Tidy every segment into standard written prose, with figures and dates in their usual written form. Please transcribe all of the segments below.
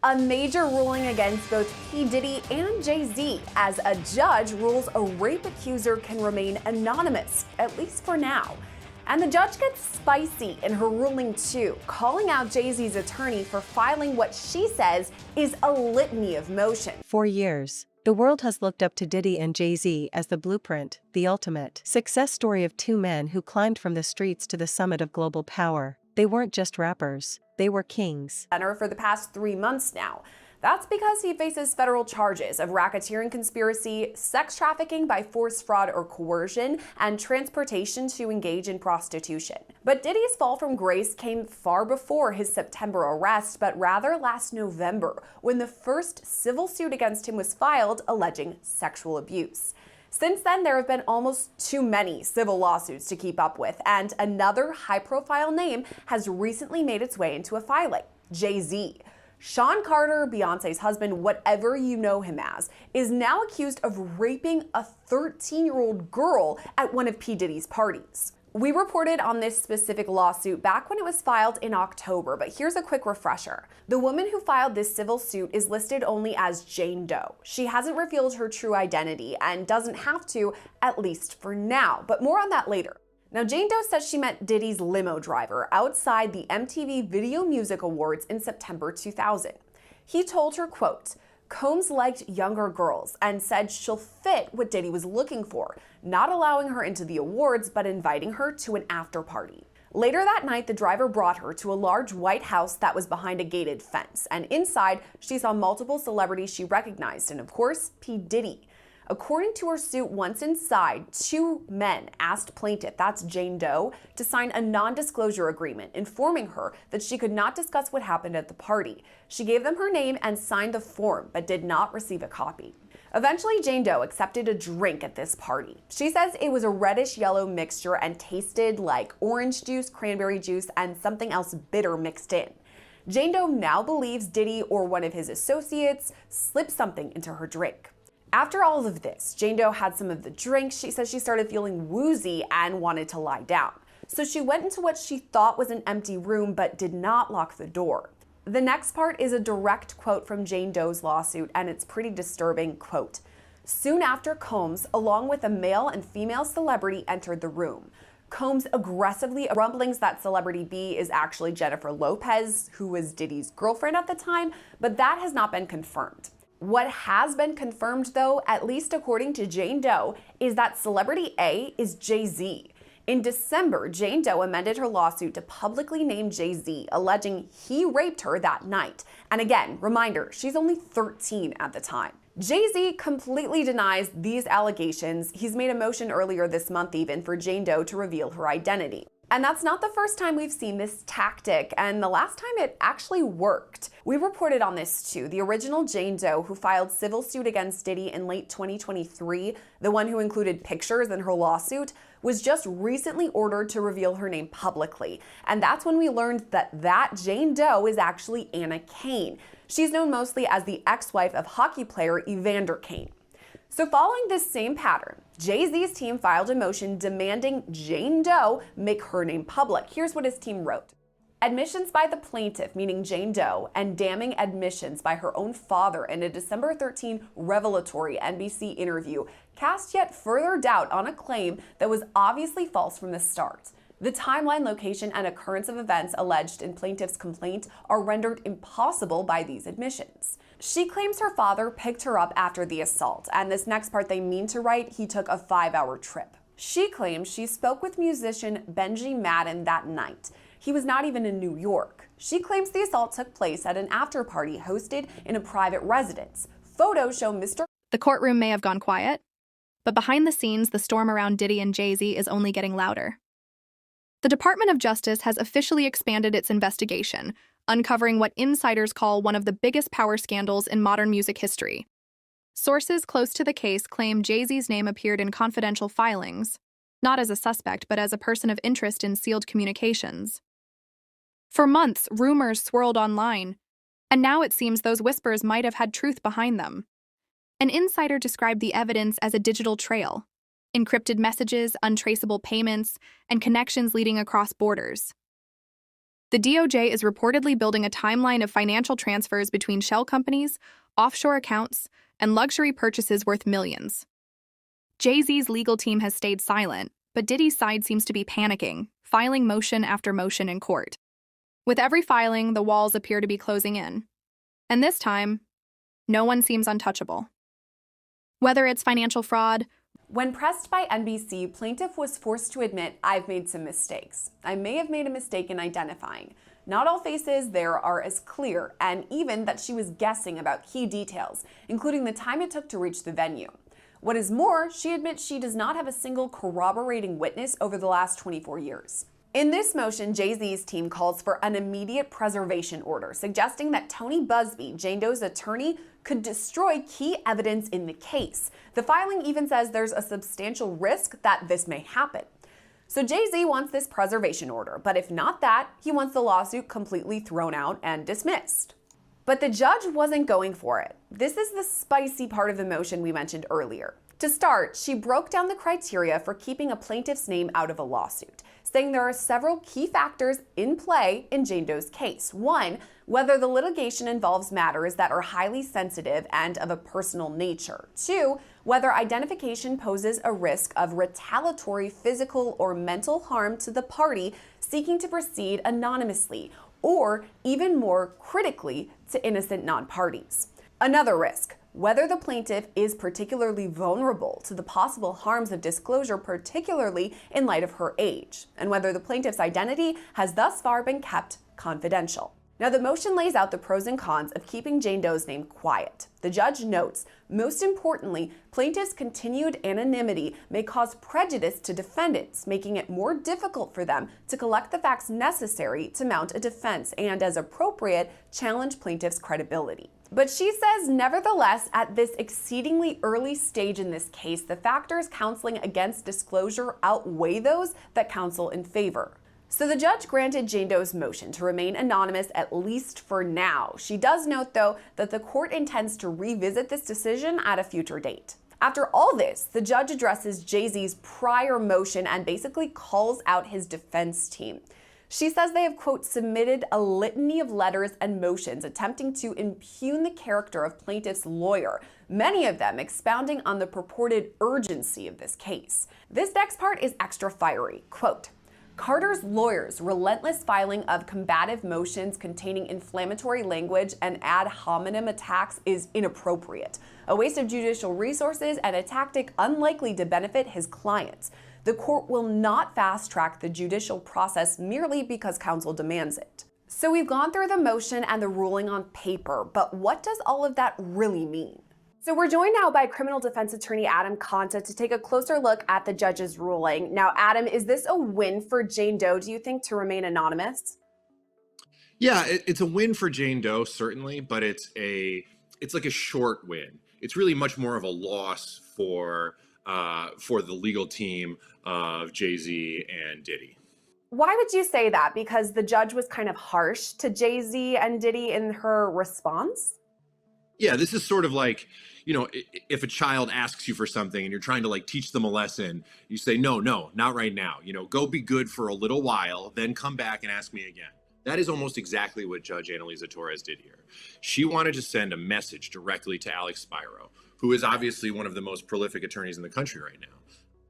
A major ruling against both P. Diddy and Jay-Z as a judge rules a rape accuser can remain anonymous, at least for now. And the judge gets spicy in her ruling too, calling out Jay-Z's attorney for filing what she says is a litany of motion. For years, the world has looked up to Diddy and Jay-Z as the blueprint, the ultimate success story of two men who climbed from the streets to the summit of global power. They weren't just rappers, they were kings. For the past 3 months now. That's because he faces federal charges of racketeering conspiracy, sex trafficking by force, fraud, or coercion, and transportation to engage in prostitution. But Diddy's fall from grace came far before his September arrest, but rather last November, when the first civil suit against him was filed alleging sexual abuse. Since then, there have been almost too many civil lawsuits to keep up with, and another high-profile name has recently made its way into a filing: Jay-Z. Sean Carter, Beyonce's husband, whatever you know him as, is now accused of raping a 13-year-old girl at one of P. Diddy's parties. We reported on this specific lawsuit back when it was filed in October, but here's a quick refresher. The woman who filed this civil suit is listed only as Jane Doe. She hasn't revealed her true identity and doesn't have to, at least for now, but more on that later. Now, Jane Doe says she met Diddy's limo driver outside the MTV Video Music Awards in September 2000. He told her, quote, Combs liked younger girls and said she'll fit what Diddy was looking for, not allowing her into the awards, but inviting her to an after party. Later that night, the driver brought her to a large white house that was behind a gated fence, and inside, she saw multiple celebrities she recognized, and of course, P. Diddy. According to her suit, once inside, two men asked plaintiff, that's Jane Doe, to sign a non-disclosure agreement, informing her that she could not discuss what happened at the party. She gave them her name and signed the form, but did not receive a copy. Eventually, Jane Doe accepted a drink at this party. She says it was a reddish-yellow mixture and tasted like orange juice, cranberry juice, and something else bitter mixed in. Jane Doe now believes Diddy or one of his associates slipped something into her drink. After all of this, Jane Doe had some of the drink. She says she started feeling woozy and wanted to lie down. So she went into what she thought was an empty room but did not lock the door. The next part is a direct quote from Jane Doe's lawsuit, and it's pretty disturbing, quote, Soon after, Combs, along with a male and female celebrity, entered the room. Combs aggressively rumblings that celebrity B is actually Jennifer Lopez, who was Diddy's girlfriend at the time, but that has not been confirmed. What has been confirmed, though, at least according to Jane Doe, is that celebrity A is Jay-Z. In December, Jane Doe amended her lawsuit to publicly name Jay-Z, alleging he raped her that night. And again, reminder, she's only 13 at the time. Jay-Z completely denies these allegations. He's made a motion earlier this month even for Jane Doe to reveal her identity. And that's not the first time we've seen this tactic, and the last time it actually worked. We reported on this too. The original Jane Doe, who filed civil suit against Diddy in late 2023, the one who included pictures in her lawsuit, was just recently ordered to reveal her name publicly. And that's when we learned that Jane Doe is actually Anna Kane. She's known mostly as the ex-wife of hockey player Evander Kane. So following this same pattern, Jay-Z's team filed a motion demanding Jane Doe make her name public. Here's what his team wrote. Admissions by the plaintiff, meaning Jane Doe, and damning admissions by her own father in a December 13 revelatory NBC interview cast yet further doubt on a claim that was obviously false from the start. The timeline, location, and occurrence of events alleged in plaintiff's complaint are rendered impossible by these admissions. She claims her father picked her up after the assault, and this next part they mean to write, he took a 5-hour trip. She claims she spoke with musician Benji Madden that night. He was not even in New York. She claims the assault took place at an after-party hosted in a private residence. Photos show Mr. The courtroom may have gone quiet, but behind the scenes, the storm around Diddy and Jay-Z is only getting louder. The Department of Justice has officially expanded its investigation, uncovering what insiders call one of the biggest power scandals in modern music history. Sources close to the case claim Jay-Z's name appeared in confidential filings, not as a suspect, but as a person of interest in sealed communications. For months, rumors swirled online, and now it seems those whispers might have had truth behind them. An insider described the evidence as a digital trail, encrypted messages, untraceable payments, and connections leading across borders. The DOJ is reportedly building a timeline of financial transfers between shell companies, offshore accounts, and luxury purchases worth millions. Jay-Z's legal team has stayed silent, but Diddy's side seems to be panicking, filing motion after motion in court. With every filing, the walls appear to be closing in. And this time, no one seems untouchable. Whether it's financial fraud. When pressed by NBC, plaintiff was forced to admit, "I've made some mistakes. I may have made a mistake in identifying. Not all faces there are as clear," and even that she was guessing about key details, including the time it took to reach the venue. What is more, she admits she does not have a single corroborating witness over the last 24 years. In this motion, Jay-Z's team calls for an immediate preservation order, suggesting that Tony Busby, Jane Doe's attorney, could destroy key evidence in the case. The filing even says there's a substantial risk that this may happen. So Jay-Z wants this preservation order, but if not that, he wants the lawsuit completely thrown out and dismissed. But the judge wasn't going for it. This is the spicy part of the motion we mentioned earlier. To start, she broke down the criteria for keeping a plaintiff's name out of a lawsuit, saying there are several key factors in play in Jane Doe's case. One, whether the litigation involves matters that are highly sensitive and of a personal nature. Two, whether identification poses a risk of retaliatory physical or mental harm to the party seeking to proceed anonymously, or even more critically, to innocent non-parties. Another risk, whether the plaintiff is particularly vulnerable to the possible harms of disclosure, particularly in light of her age, and whether the plaintiff's identity has thus far been kept confidential. Now, the motion lays out the pros and cons of keeping Jane Doe's name quiet. The judge notes, most importantly, plaintiff's continued anonymity may cause prejudice to defendants, making it more difficult for them to collect the facts necessary to mount a defense and, as appropriate, challenge plaintiff's credibility. But she says, nevertheless, at this exceedingly early stage in this case, the factors counseling against disclosure outweigh those that counsel in favor. So the judge granted Jane Doe's motion to remain anonymous, at least for now. She does note, though, that the court intends to revisit this decision at a future date. After all this, the judge addresses Jay-Z's prior motion and basically calls out his defense team. She says they have, quote, submitted a litany of letters and motions attempting to impugn the character of plaintiff's lawyer, many of them expounding on the purported urgency of this case. This next part is extra fiery. Quote, Carter's lawyers' relentless filing of combative motions containing inflammatory language and ad hominem attacks is inappropriate, a waste of judicial resources and a tactic unlikely to benefit his clients. The court will not fast-track the judicial process merely because counsel demands it. So we've gone through the motion and the ruling on paper, but what does all of that really mean? So we're joined now by criminal defense attorney Adam Conta to take a closer look at the judge's ruling. Now, Adam, is this a win for Jane Doe, do you think, to remain anonymous? Yeah, it's a win for Jane Doe, certainly, but it's like a short win. It's really much more of a loss for the legal team of Jay-Z and Diddy. Why would you say that? Because the judge was kind of harsh to Jay-Z and Diddy in her response? Yeah, this is sort of like, if a child asks you for something and you're trying to teach them a lesson, you say, no, not right now. Go be good for a little while, then come back and ask me again. That is almost exactly what Judge Annalisa Torres did here. She wanted to send a message directly to Alex Spiro, who is obviously one of the most prolific attorneys in the country right now.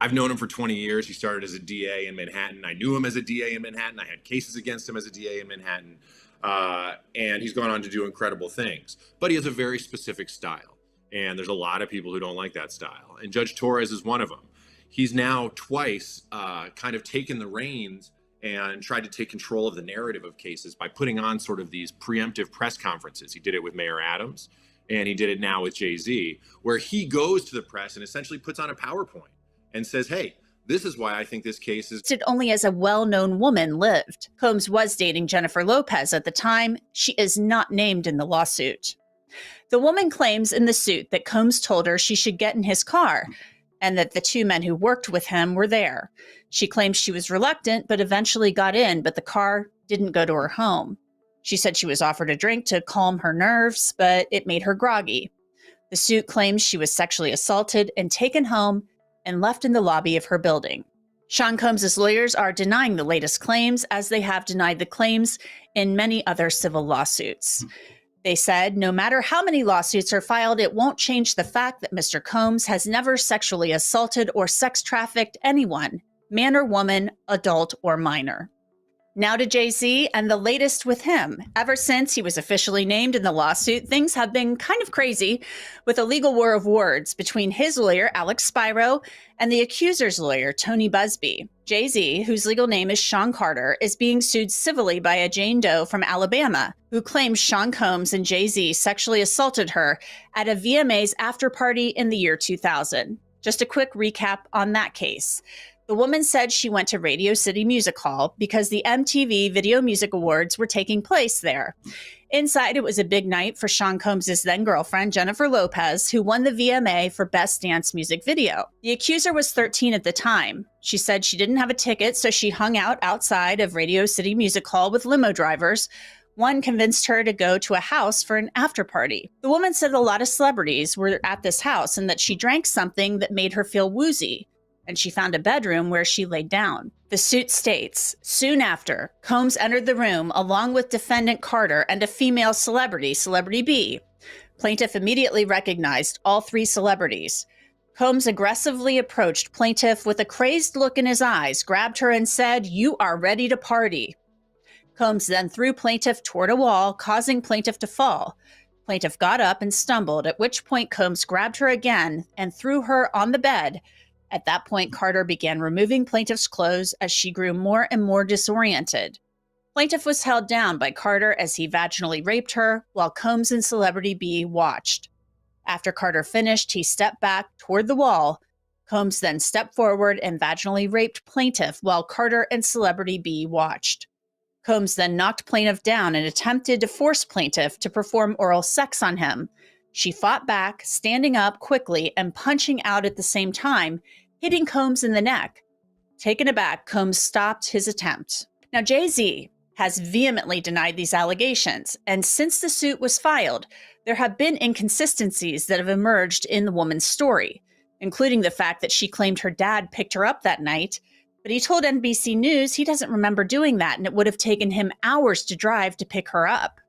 I've known him for 20 years. He started as a DA in Manhattan. I knew him as a DA in Manhattan. I had cases against him as a DA in Manhattan. And he's gone on to do incredible things. But he has a very specific style. And there's a lot of people who don't like that style. And Judge Torres is one of them. He's now twice kind of taken the reins and tried to take control of the narrative of cases by putting on sort of these preemptive press conferences. He did it with Mayor Adams, and he did it now with Jay-Z, where he goes to the press and essentially puts on a PowerPoint and says, hey, this is why I think this case is... Only as a well-known woman lived. Combs was dating Jennifer Lopez at the time. She is not named in the lawsuit. The woman claims in the suit that Combs told her she should get in his car and that the two men who worked with him were there. She claims she was reluctant, but eventually got in, but the car didn't go to her home. She said she was offered a drink to calm her nerves, but it made her groggy. The suit claims she was sexually assaulted and taken home and left in the lobby of her building. Sean Combs' lawyers are denying the latest claims, as they have denied the claims in many other civil lawsuits. They said, no matter how many lawsuits are filed, it won't change the fact that Mr. Combs has never sexually assaulted or sex trafficked anyone, man or woman, adult or minor. Now to Jay-Z and the latest with him. Ever since he was officially named in the lawsuit, things have been kind of crazy, with a legal war of words between his lawyer, Alex Spiro, and the accuser's lawyer, Tony Busby. Jay-Z, whose legal name is Sean Carter, is being sued civilly by a Jane Doe from Alabama, who claims Sean Combs and Jay-Z sexually assaulted her at a VMA's after party in the year 2000. Just a quick recap on that case. The woman said she went to Radio City Music Hall because the MTV Video Music Awards were taking place there. Inside, it was a big night for Sean Combs' then-girlfriend, Jennifer Lopez, who won the VMA for Best Dance Music Video. The accuser was 13 at the time. She said she didn't have a ticket, so she hung out outside of Radio City Music Hall with limo drivers. One convinced her to go to a house for an after-party. The woman said a lot of celebrities were at this house and that she drank something that made her feel woozy, and she found a bedroom where she laid down. The suit states, soon after, Combs entered the room along with defendant Carter and a female celebrity, Celebrity B. Plaintiff immediately recognized all three celebrities. Combs aggressively approached plaintiff with a crazed look in his eyes, grabbed her and said, "You are ready to party." Combs then threw plaintiff toward a wall, causing plaintiff to fall. Plaintiff got up and stumbled, at which point Combs grabbed her again and threw her on the bed. At that point, Carter began removing plaintiff's clothes as she grew more and more disoriented. Plaintiff was held down by Carter as he vaginally raped her, while Combs and Celebrity B watched. After Carter finished, he stepped back toward the wall. Combs then stepped forward and vaginally raped plaintiff while Carter and Celebrity B watched. Combs then knocked plaintiff down and attempted to force plaintiff to perform oral sex on him. She fought back, standing up quickly and punching out at the same time, hitting Combs in the neck. Taken aback, Combs stopped his attempt. Now, Jay-Z has vehemently denied these allegations, and since the suit was filed, there have been inconsistencies that have emerged in the woman's story, including the fact that she claimed her dad picked her up that night, but he told NBC News he doesn't remember doing that and it would have taken him hours to drive to pick her up.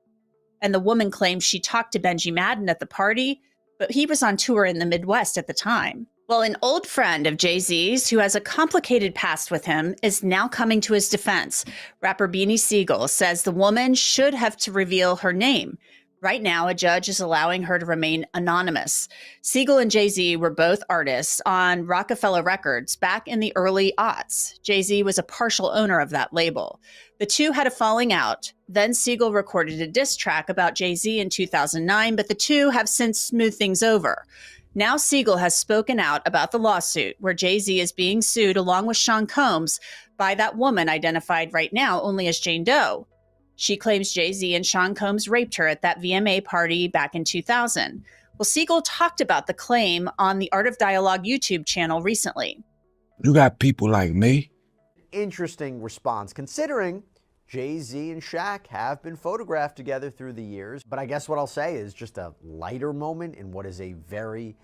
And the woman claims she talked to Benji Madden at the party, but he was on tour in the Midwest at the time. Well, an old friend of Jay-Z's, who has a complicated past with him, is now coming to his defense. Rapper Beanie Sigel says the woman should have to reveal her name. Right now, a judge is allowing her to remain anonymous. Sigel and Jay-Z were both artists on Rockefeller Records back in the early aughts. Jay-Z was a partial owner of that label. The two had a falling out. Then Sigel recorded a diss track about Jay-Z in 2009, but the two have since smoothed things over. Now Sigel has spoken out about the lawsuit where Jay-Z is being sued along with Sean Combs by that woman identified right now only as Jane Doe. She claims Jay-Z and Sean Combs raped her at that VMA party back in 2000. Well, Sigel talked about the claim on the Art of Dialogue YouTube channel recently. You got people like me. Interesting response, considering Jay-Z and Shaq have been photographed together through the years. But I guess what I'll say is just a lighter moment in what is a very,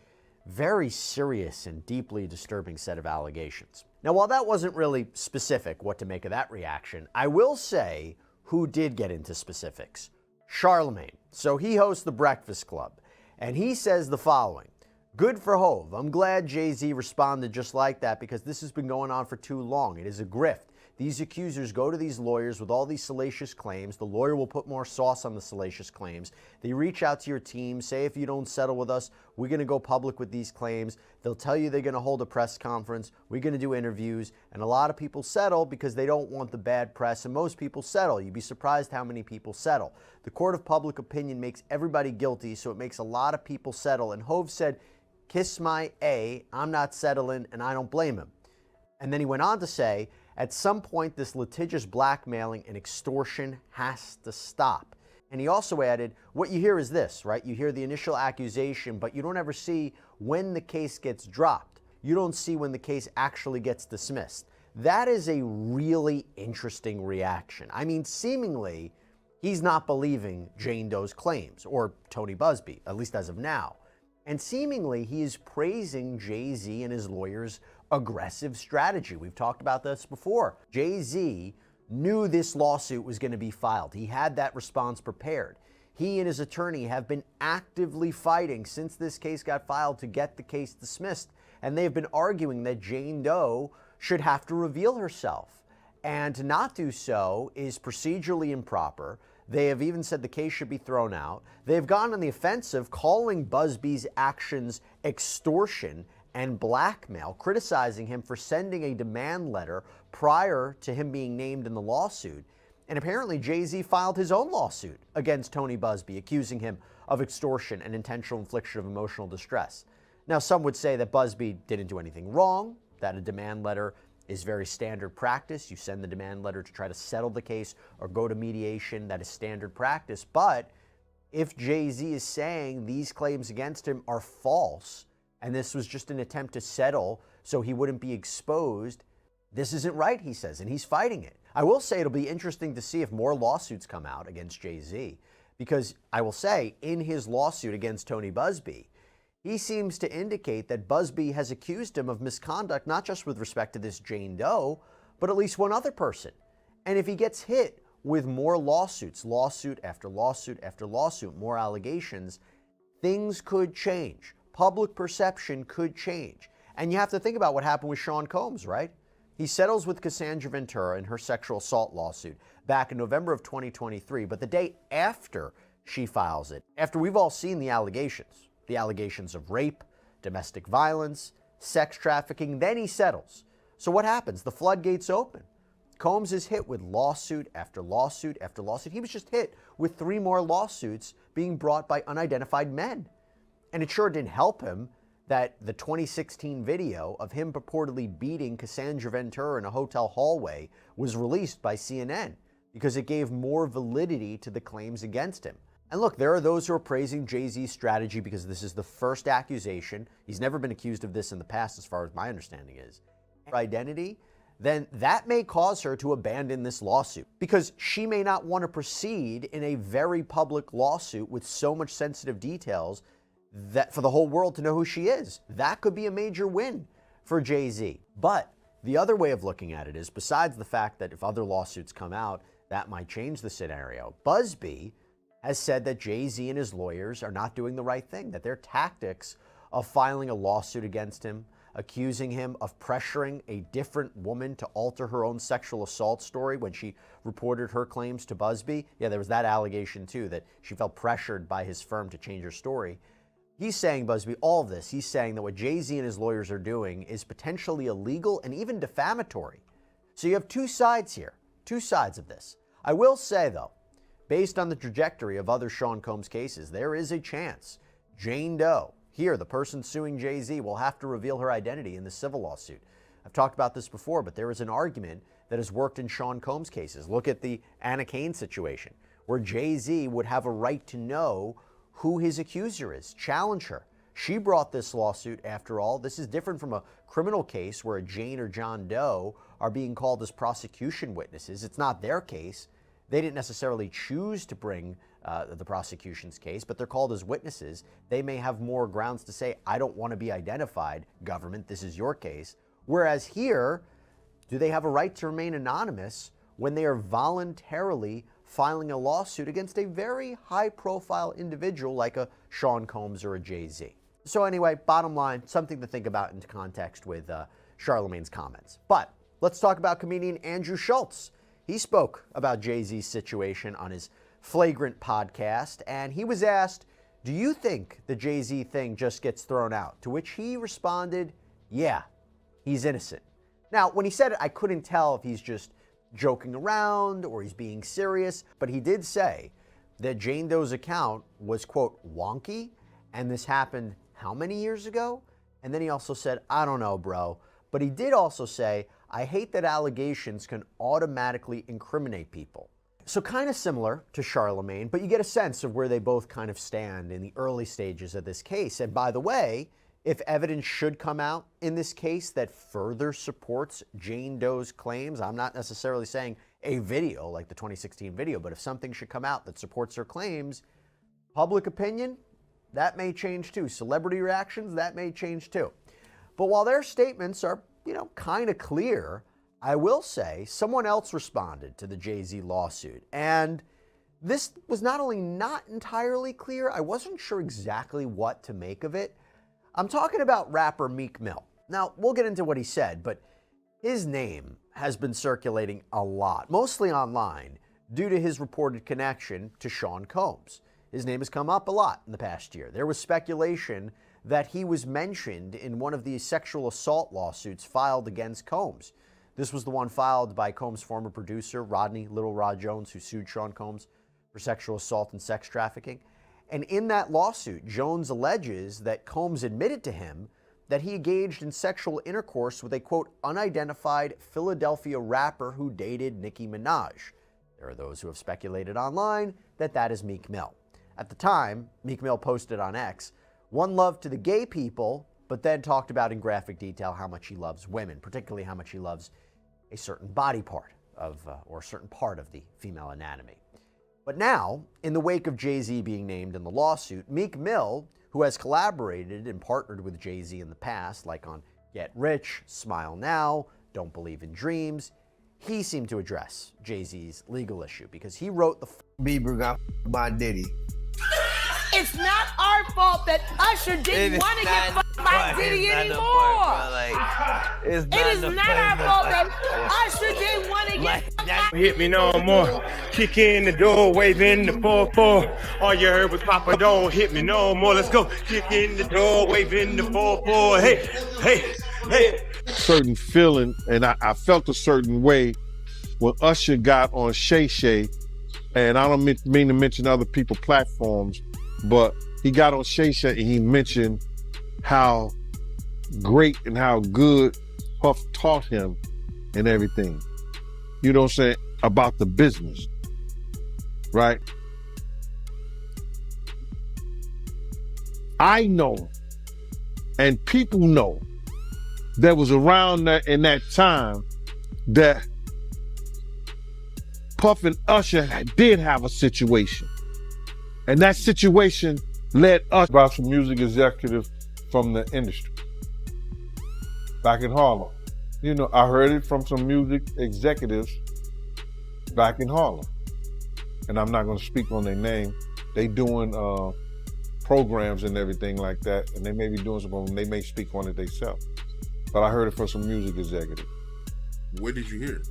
very serious and deeply disturbing set of allegations. Now, while that wasn't really specific what to make of that reaction, I will say who did get into specifics. Charlemagne. So he hosts The Breakfast Club, and he says the following: "Good for Hove. I'm glad Jay-Z responded just like that because this has been going on for too long. It is a grift. These accusers go to these lawyers with all these salacious claims. The lawyer will put more sauce on the salacious claims. They reach out to your team, say if you don't settle with us, we're going to go public with these claims. They'll tell you they're going to hold a press conference. We're going to do interviews. And a lot of people settle because they don't want the bad press. And most people settle. You'd be surprised how many people settle. The court of public opinion makes everybody guilty, so it makes a lot of people settle. And Hove said, kiss my A, I'm not settling, and I don't blame him." And then he went on to say, "At some point, this litigious blackmailing and extortion has to stop." And he also added, what you hear is this, right? You hear the initial accusation, but you don't ever see when the case gets dropped. You don't see when the case actually gets dismissed. That is a really interesting reaction. I mean, seemingly, he's not believing Jane Doe's claims, or Tony Busby, at least as of now. And seemingly, he is praising Jay-Z and his lawyers' aggressive strategy. We've talked about this before. Jay-Z knew this lawsuit was going to be filed. He had that response prepared. He and his attorney have been actively fighting since this case got filed to get the case dismissed. And they've been arguing that Jane Doe should have to reveal herself. And to not do so is procedurally improper. They have even said the case should be thrown out. They've gone on the offensive, calling Busby's actions extortion and blackmail, criticizing him for sending a demand letter prior to him being named in the lawsuit. And apparently Jay-Z filed his own lawsuit against Tony Busby, accusing him of extortion and intentional infliction of emotional distress. Now, some would say that Busby didn't do anything wrong, that a demand letter is very standard practice. You send the demand letter to try to settle the case or go to mediation. That is standard practice. But if Jay-Z is saying these claims against him are false, and this was just an attempt to settle so he wouldn't be exposed, this isn't right, he says, and he's fighting it. I will say it'll be interesting to see if more lawsuits come out against Jay-Z, because I will say in his lawsuit against Tony Busby, he seems to indicate that Busby has accused him of misconduct, not just with respect to this Jane Doe, but at least one other person. And if he gets hit with more lawsuits, lawsuit after lawsuit after lawsuit, more allegations, things could change. Public perception could change. And you have to think about what happened with Sean Combs, right? He settles with Cassandra Ventura in her sexual assault lawsuit back in November of 2023, but the day after she files it, after we've all seen the allegations of rape, domestic violence, sex trafficking, then he settles. So what happens? The floodgates open. Combs is hit with lawsuit after lawsuit after lawsuit. He was just hit with 3 more lawsuits being brought by unidentified men. And it sure didn't help him that the 2016 video of him purportedly beating Cassandra Ventura in a hotel hallway was released by CNN because it gave more validity to the claims against him. And look, there are those who are praising Jay-Z's strategy because this is the first accusation. He's never been accused of this in the past, as far as my understanding is. Identity, then that may cause her to abandon this lawsuit because she may not want to proceed in a very public lawsuit with so much sensitive details that for the whole world to know who she is. That could be a major win for Jay-Z. But the other way of looking at it is, besides the fact that if other lawsuits come out, that might change the scenario, Busby has said that Jay-Z and his lawyers are not doing the right thing, that their tactics of filing a lawsuit against him, accusing him of pressuring a different woman to alter her own sexual assault story when she reported her claims to Busby. Yeah, there was that allegation too, that she felt pressured by his firm to change her story. He's saying, Busby, all of this, he's saying that what Jay-Z and his lawyers are doing is potentially illegal and even defamatory. So you have two sides here, two sides of this. I will say, though, based on the trajectory of other Sean Combs cases, there is a chance Jane Doe, here, the person suing Jay-Z, will have to reveal her identity in the civil lawsuit. I've talked about this before, but there is an argument that has worked in Sean Combs cases. Look at the Anna Cain situation, where Jay-Z would have a right to know who his accuser is, challenge her. She brought this lawsuit, after all. This is different from a criminal case where a Jane or John Doe are being called as prosecution witnesses. It's not their case. They didn't necessarily choose to bring the prosecution's case, but they're called as witnesses. They may have more grounds to say, I don't want to be identified, government, this is your case. Whereas here, do they have a right to remain anonymous when they are voluntarily filing a lawsuit against a very high-profile individual like a Sean Combs or a Jay-Z? So anyway, bottom line, something to think about in context with Charlamagne's comments. But let's talk about comedian Andrew Schulz. He spoke about Jay-Z's situation on his Flagrant podcast, and he was asked, do you think the Jay-Z thing just gets thrown out? To which he responded, yeah, he's innocent. Now, when he said it, I couldn't tell if he's just joking around or he's being serious, but he did say that Jane Doe's account was, quote, wonky, and this happened how many years ago? And then he also said, I don't know, bro. But he did also say, I hate that allegations can automatically incriminate people. So kind of similar to Charlamagne, but you get a sense of where they both kind of stand in the early stages of this case. And by the way, if evidence should come out in this case that further supports Jane Doe's claims, I'm not necessarily saying a video like the 2016 video, but if something should come out that supports her claims, public opinion, that may change too. Celebrity reactions, that may change too. But while their statements are kind of clear. I will say someone else responded to the Jay-Z lawsuit, and this was not only not entirely clear, I wasn't sure exactly what to make of it. I'm talking about rapper Meek Mill. Now, we'll get into what he said, but his name has been circulating a lot, mostly online, due to his reported connection to Sean Combs. His name has come up a lot in the past year. There was speculation that he was mentioned in one of the sexual assault lawsuits filed against Combs. This was the one filed by Combs' former producer, Rodney Little Rod Jones, who sued Sean Combs for sexual assault and sex trafficking. And in that lawsuit, Jones alleges that Combs admitted to him that he engaged in sexual intercourse with a, quote, unidentified Philadelphia rapper who dated Nicki Minaj. There are those who have speculated online that that is Meek Mill. At the time, Meek Mill posted on X, "One love to the gay people," but then talked about in graphic detail how much he loves women, particularly how much he loves a certain body part of, or a certain part of the female anatomy. But now, in the wake of Jay-Z being named in the lawsuit, Meek Mill, who has collaborated and partnered with Jay-Z in the past, like on Get Rich, Smile Now, Don't Believe in Dreams, he seemed to address Jay-Z's legal issue because he wrote the Bieber got by Diddy. It's not our fault that Usher didn't want to get fucked by Diddy anymore. It is not our fault that Usher didn't want to get fucked by Hit me no more. Kick in the door, waving the 4-4. All you heard was Papa, don't hit me no more. Let's go. Kick in the door, waving the 4-4. Hey, hey, hey. Certain feeling, and I felt a certain way when Usher got on Shay Shay, and I don't mean to mention other people's platforms, but he got on Shay Shay and he mentioned how great and how good Puff taught him and everything. You know what I'm saying? About the business, right? I know, and people know, that was around that in that time that Puff and Usher did have a situation. And that situation led us about some music executives from the industry back in Harlem. You know, I heard it from some music executives back in Harlem. And I'm not going to speak on their name. They doing programs and everything like that. And they may be doing something, they may speak on it themselves. But I heard it from some music executives. Where did you hear it?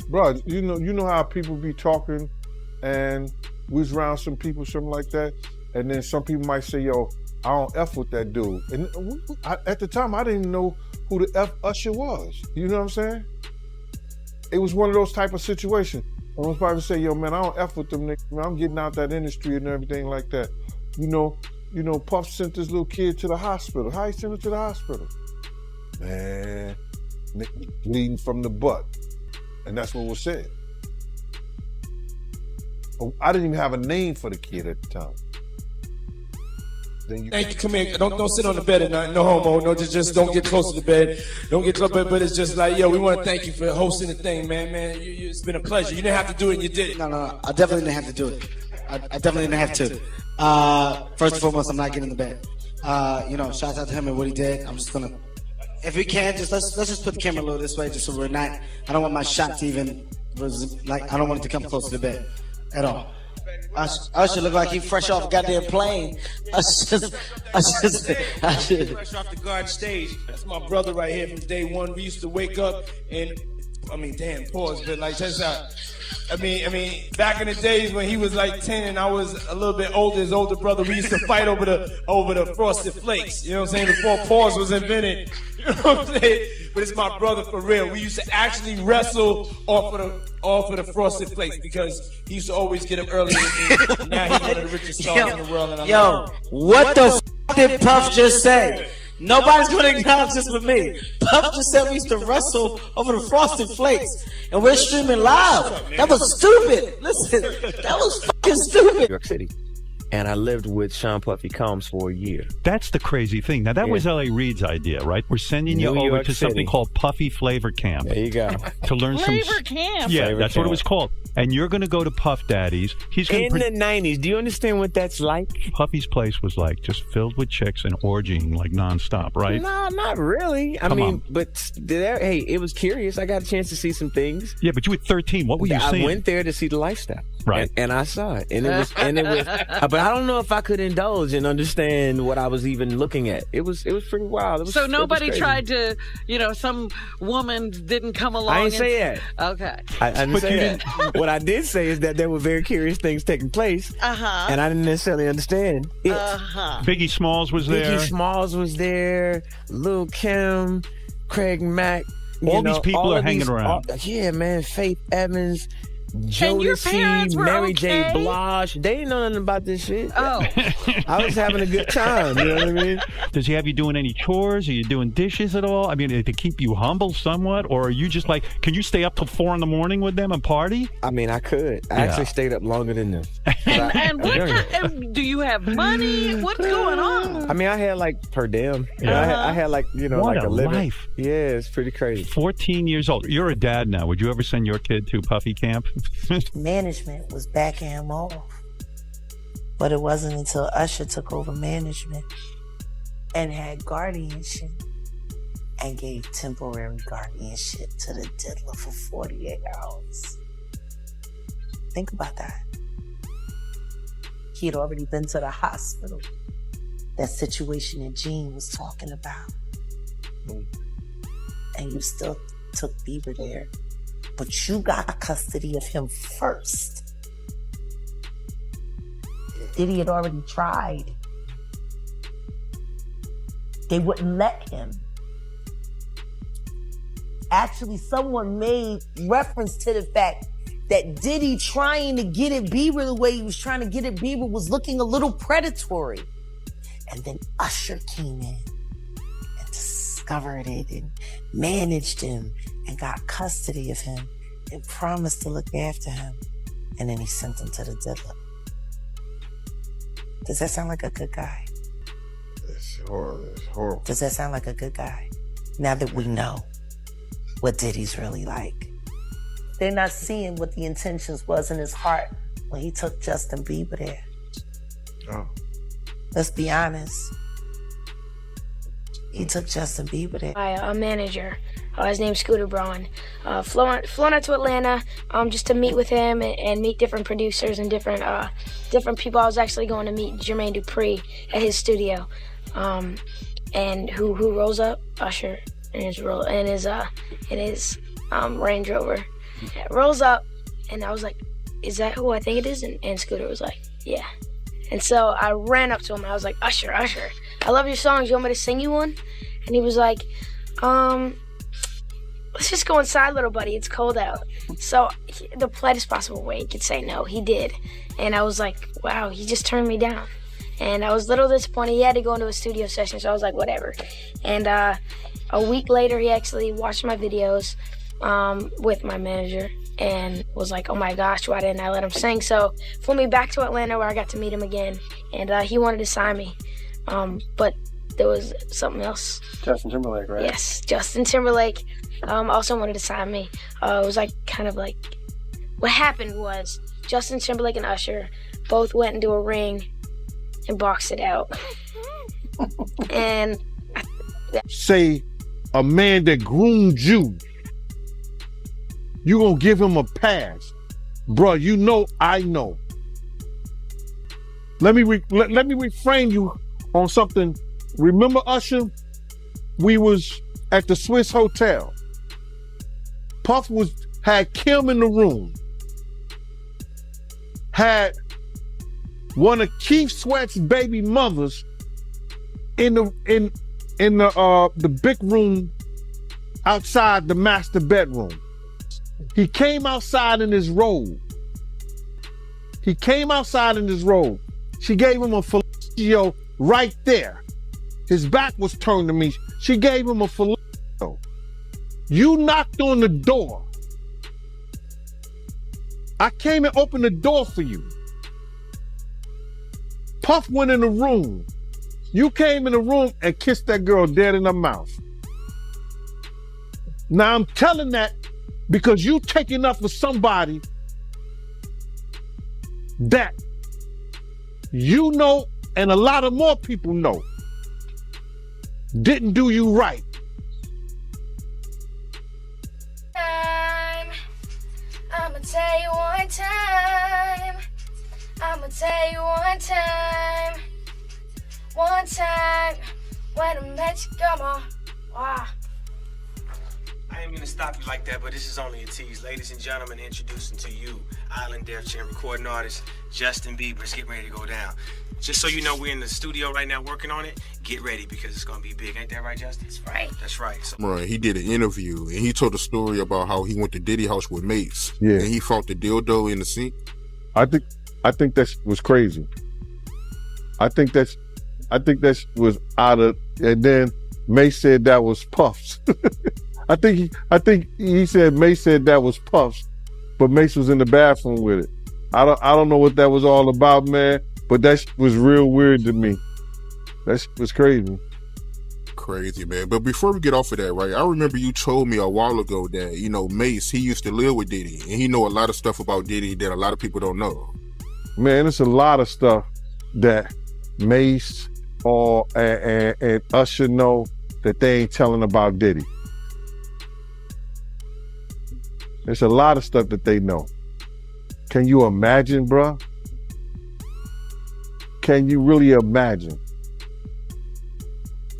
Bro, you know how people be talking and we was around some people, something like that, and then some people might say, yo, I don't F with that dude. And at the time, I didn't know who the F Usher was. You know what I'm saying? It was one of those type of situations. I was probably say, yo, man, I don't F with them niggas. Man, I'm getting out that industry and everything like that. You know, Puff sent this little kid to the hospital. How he sent him to the hospital? Man, nigga bleeding from the butt. And that's what was said. I didn't even have a name for the kid at the time. Thank you. Come here. Don't sit on the bed at night. No homo. No, just don't get close to the bed. Don't get close to the bed. But it's just like, yo, we want to thank you for hosting the thing, man. It's been a pleasure. You didn't have to do it, and you did it. No. I definitely didn't have to do it. I definitely didn't have to. First and foremost, I'm not getting in the bed. Shout out to him and what he did. I'm just gonna, if we can, let's just put the camera a little this way, just so we're not. I don't want my shot to even I don't want it to come close to the bed at all. Usher look like he fresh off a goddamn plane. Usher Fresh off the garden stage. That's my brother right here from day one. We used to wake up and, pause, but like, check this out. Back in the days when he was like 10 and I was a little bit older, his older brother, we used to fight over the Frosted Flakes. You know what I'm saying? Before pause was invented. You know what I'm saying? But it's my brother for real. We used to actually wrestle off of the Frosted Flakes because he used to always get up early. And now he's one of the richest stars in the world. And what the f did Puff just say? Nobody's gonna acknowledge this with me. Puff just said we used to wrestle over the Frosted Flakes, and we're streaming live. That was stupid. Listen, that was fucking stupid. New York City. and I lived with Sean Puffy Combs for a year. That's the crazy thing. Now, that was L.A. Reid's idea, right? We're sending you New over York to something City. called Puffy Flavor Camp. There you go. To learn some... Flavor Camp? Yeah, Flavor that's what it Camp. was called. And you're going to go to Puff Daddy's. He's going In the 90s, do you understand what that's like? Puffy's place was like just filled with chicks and orgying like nonstop, right? No, not really. I Come mean, on. but hey, it was curious. I got a chance to see some things. Yeah, but you were 13. What were you I seeing? went there to see the lifestyle. Right. And I saw it. And it was but I don't know if I could indulge and understand what I was even looking at. It was pretty wild. So nobody tried to, some woman didn't come along. I didn't say that. Okay. I didn't say that. What I did say is that there were very curious things taking place. And I didn't necessarily understand it. Biggie Smalls was there. Biggie Smalls was there. Lil' Kim, Craig Mack. All these people are hanging around. Yeah, man. Faith Evans, And your parents Jodeci, were Mary okay? J. Blige. They didn't know nothing about this shit. Oh. I was having a good time. You know what I mean? Does he have you doing any chores? Are you doing dishes at all? I mean, to keep you humble somewhat? Or are you just like, can you stay up till 4 a.m. with them and party? I mean, I could. I actually stayed up longer than them. And do you have money? What's going on? I mean, I had like per diem. Yeah. I had like, What like a a living. life. Yeah, it's pretty crazy. 14 years old. You're a dad now. Would you ever send your kid to Puffy Camp? Management was backing him off. But it wasn't until Usher took over management and had guardianship and gave temporary guardianship to the diddler for 48 hours. Think about that. He had already been to the hospital. That situation that Gene was talking about. And you still took Bieber there. But you got custody of him first. Diddy had already tried. They wouldn't let him. Actually, someone made reference to the fact that Diddy trying to get at Bieber the way he was trying to get at Bieber was looking a little predatory. And then Usher came in and discovered it and managed him and got custody of him and promised to look after him. And then he sent him to the diddler. Does that sound like a good guy? It's horrible. Does that sound like a good guy? Now that we know what Diddy's really like. They're not seeing what the intentions was in his heart when he took Justin Bieber there. Oh. Let's be honest. He took Justin Bieber there. A manager. His name's Scooter Braun. Flown out to Atlanta just to meet with him and meet different producers and different people. I was actually going to meet Jermaine Dupri at his studio. And who rolls up? Usher in his Range Rover. Rolls up, and I was like, "Is that who I think it is?" And Scooter was like, "Yeah." And so I ran up to him and I was like, Usher, I love your songs. You want me to sing you one? And he was like, let's just go inside, little buddy. It's cold out. So the politest possible way he could say no, he did. And I was like, wow, he just turned me down. And I was a little disappointed. He had to go into a studio session, so I was like, whatever. And a week later, he actually watched my videos with my manager and was like, oh my gosh, why didn't I let him sing? So flew me back to Atlanta where I got to meet him again. And he wanted to sign me. But there was something else. Justin Timberlake, right? Yes, Justin Timberlake also wanted to sign me. It was like kind of like, what happened was Justin Timberlake and Usher both went into a ring and boxed it out. And say a man that groomed you, you gonna give him a pass. Bruh, you know I know. Let me reframe you on something. Remember Usher? We was at the Swiss Hotel. Puff had Kim in the room. Had one of Keith Sweat's baby mothers in the big room outside the master bedroom. He came outside in his robe. She gave him a fellatio right there. His back was turned to me. She gave him a fellatio. You knocked on the door. I came and opened the door for you. Puff went in the room. You came in the room and kissed that girl dead in her mouth. Now I'm telling that because you taking up for somebody that you know and a lot of more people know didn't do you right. I'ma tell you one time. I'ma tell you one time. One time when I met you, come on. Wow. I ain't mean to stop you like that, but this is only a tease. Ladies and gentlemen, introducing to you, Island Def Jam recording artist, Justin Bieber. It's getting ready to go down. Just so you know, we're in the studio right now working on it. Get ready because it's gonna be big. Ain't that right, Justin? That's right. That's right. So, Right, he did an interview and he told a story about how he went to Diddy house with Mace. Yeah. And he fought the dildo in the sink. I think that was crazy. I think that was out of, and then Mace said that was Puffs. I think he said Mace said that was Puffs, but Mace was in the bathroom with it. I don't know what that was all about, man, but that was real weird to me. That was crazy. Crazy, man. But before we get off of that, right, I remember you told me a while ago that, you know, Mace, he used to live with Diddy and he know a lot of stuff about Diddy that a lot of people don't know. Man, it's a lot of stuff that Mace and Usher know that they ain't telling about Diddy. There's a lot of stuff that they know. Can you imagine, bruh? Can you really imagine?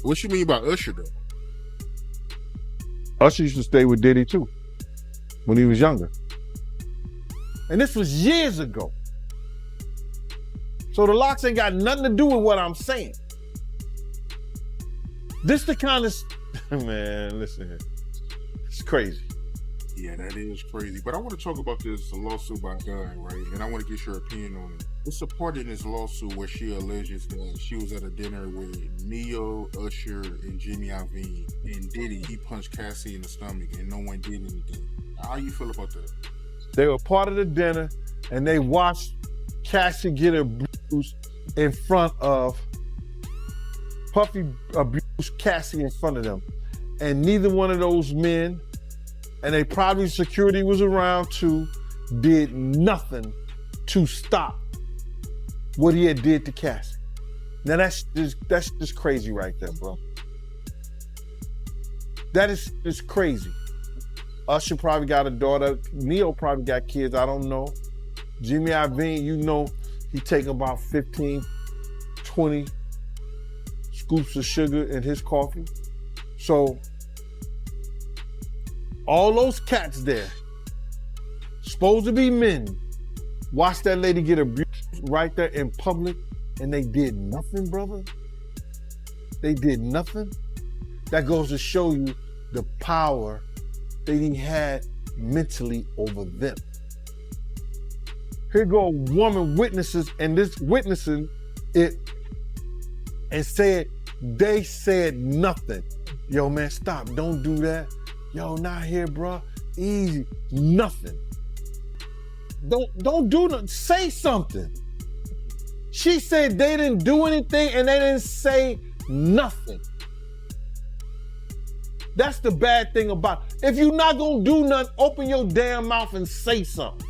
What you mean by Usher, though? Usher used to stay with Diddy, too, when he was younger. And this was years ago. So the locks ain't got nothing to do with what I'm saying. This the kind of... Man, listen here. It's crazy. Yeah, that is crazy. But I want to talk about this lawsuit by Gunn, right? And I want to get your opinion on it. It's a part in this lawsuit where she alleges that she was at a dinner with Neo, Usher, and Jimmy Iovine. And Diddy, he punched Cassie in the stomach and no one did anything. How you feel about that? They were part of the dinner and they watched Cassie get abused in front of... Puffy abused Cassie in front of them. And neither one of those men, and they probably security was around too, did nothing to stop what he had did to Cassie. Now that's just crazy right there, bro. That is just crazy. Usher probably got a daughter. Neo probably got kids, I don't know. Jimmy Iovine, you know, he take about 15, 20 scoops of sugar in his coffee. So, all those cats there, supposed to be men, watched that lady get abused right there in public, and they did nothing, brother. They did nothing. That goes to show you the power that he had mentally over them. Here go a woman witnesses, and this witnessing it, and said, they said nothing. Yo, man, stop, don't do that. Yo, not here, bro. Easy, nothing. Don't do nothing, say something. She said they didn't do anything and they didn't say nothing. That's the bad thing about it. If you're not gonna do nothing, open your damn mouth and say something.